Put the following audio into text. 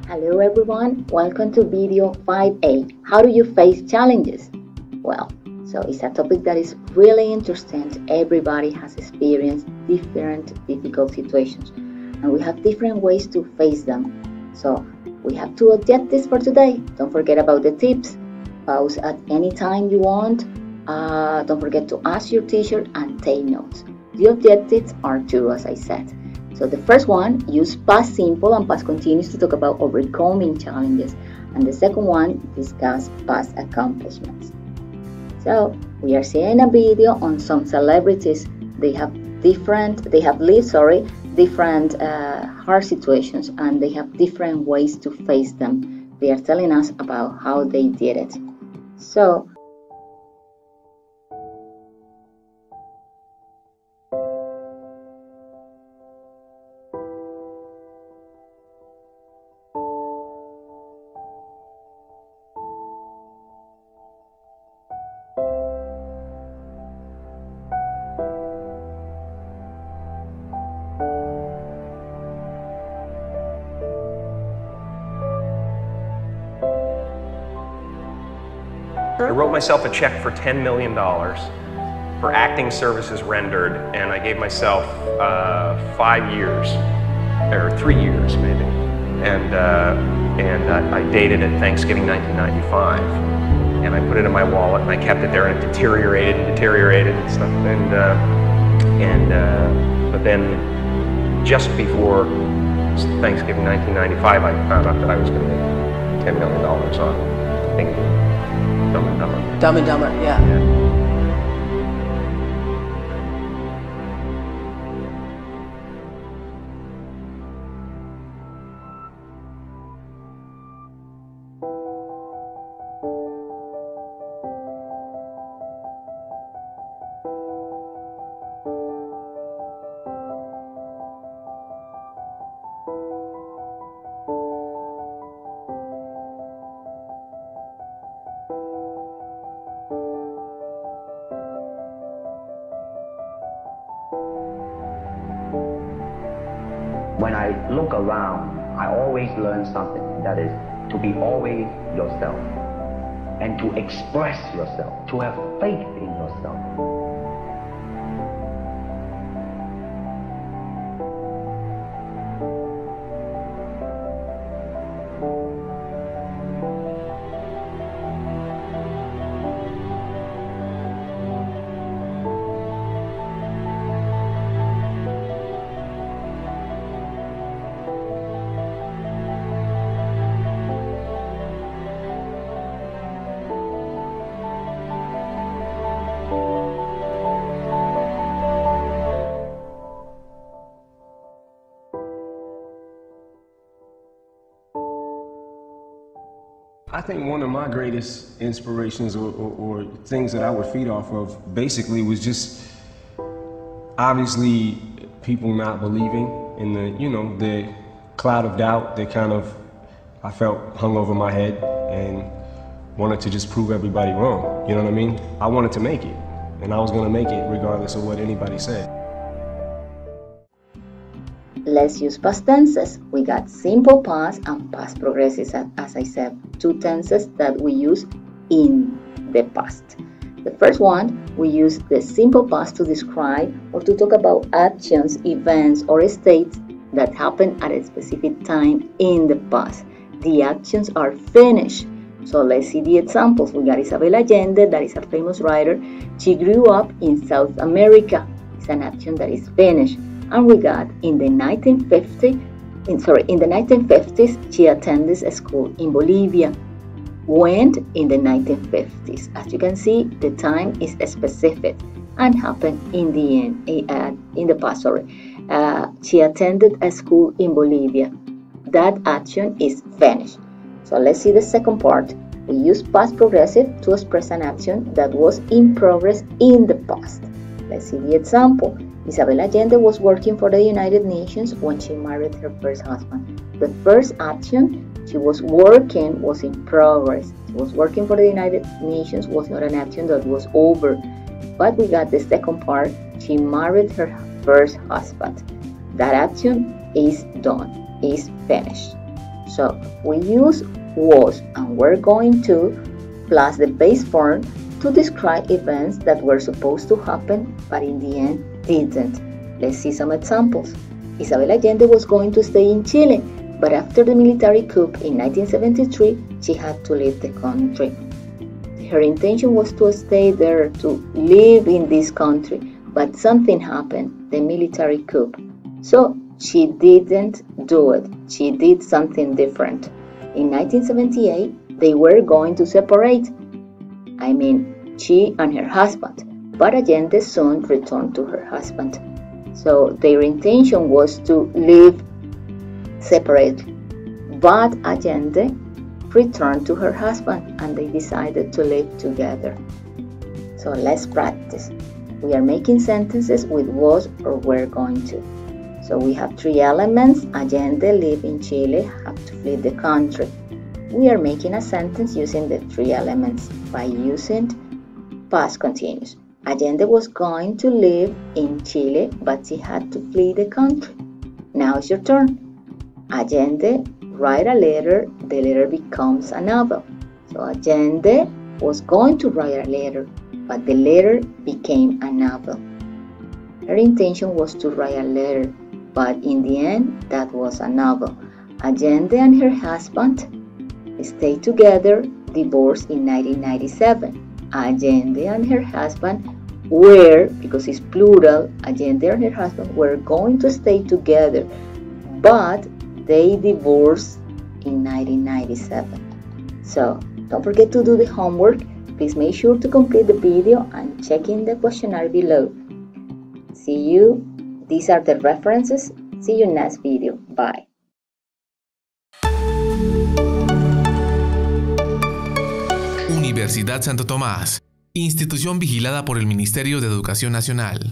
Hello everyone, welcome to video 5A. How do you face challenges? Well, so it's a topic that is really interesting. Everybody has experienced different difficult situations and we have different ways to face them. So we have two objectives for today. Don't forget about the tips. Pause at any time you want. Don't forget to ask your teacher and take notes. The objectives are two, as I said. So the first one, use past simple and past continuous to talk about overcoming challenges. And the second one, discuss past accomplishments. So we are seeing a video on some celebrities. They have lived different hard situations and they have different ways to face them. They are telling us about how they did it. So I wrote myself a check for $10 million for acting services rendered, and I gave myself 5 years, or 3 years maybe, and I dated at Thanksgiving 1995, and I put it in my wallet and I kept it there, and it deteriorated and stuff, but then just before Thanksgiving 1995, I found out that I was going to make $10 million on, I think, Dumb and Dumber. Dumb and Dumber, yeah. When I look around, I always learn something, that is to be always yourself and to express yourself, to have faith in yourself. I think one of my greatest inspirations or things that I would feed off of basically was just obviously people not believing in the cloud of doubt that kind of I felt hung over my head and wanted to just prove everybody wrong. You know what I mean? I wanted to make it and I was going to make it regardless of what anybody said. let's use past tenses. We got simple past and past progressive, as I said, two tenses that we use in the past. The first one, we use the simple past to describe or to talk about actions, events, or states that happened at a specific time in the past. The actions are finished. So let's see the examples. We got Isabel Allende, that is a famous writer. She grew up in South America. It's an action that is finished. And we got in the 1950s, she attended a school in Bolivia. Went in the 1950s. As you can see, the time is specific and happened in the past. She attended a school in Bolivia. That action is finished. So let's see the second part. We use past progressive to express an action that was in progress in the past. Let's see the example. Isabel Allende was working for the United Nations when she married her first husband. The first action she was working was in progress. She was working for the United Nations was not an action that was over. But we got the second part. She married her first husband. That action is done, is finished. So we use was and were going to plus the base form to describe events that were supposed to happen but in the end didn't. Let's see some examples. Isabel Allende was going to stay in Chile, but after the military coup in 1973, she had to leave the country. Her intention was to stay there, to live in this country, but something happened, the military coup. So she didn't do it. She did something different. In 1978, they were going to separate. I mean, she and her husband. But Allende soon returned to her husband. So their intention was to live separately. But Allende returned to her husband and they decided to live together. So let's practice. We are making sentences with was or were going to. So we have three elements. Allende live in Chile, have to flee the country. We are making a sentence using the three elements by using past continuous. Allende was going to live in Chile, but she had to flee the country. Now it's your turn. Allende write a letter, the letter becomes a novel. So Allende was going to write a letter, but the letter became a novel. Her intention was to write a letter, but in the end, that was a novel. Allende and her husband stayed together, divorced in 1997. Allende and her husband were, because it's plural, Allende and her husband were going to stay together, but they divorced in 1997. So don't forget to do the homework. Please make sure to complete the video and check in the questionnaire below. See you. These are the references. See you next video. Bye. Universidad Santo Tomás, institución vigilada por el Ministerio de Educación Nacional.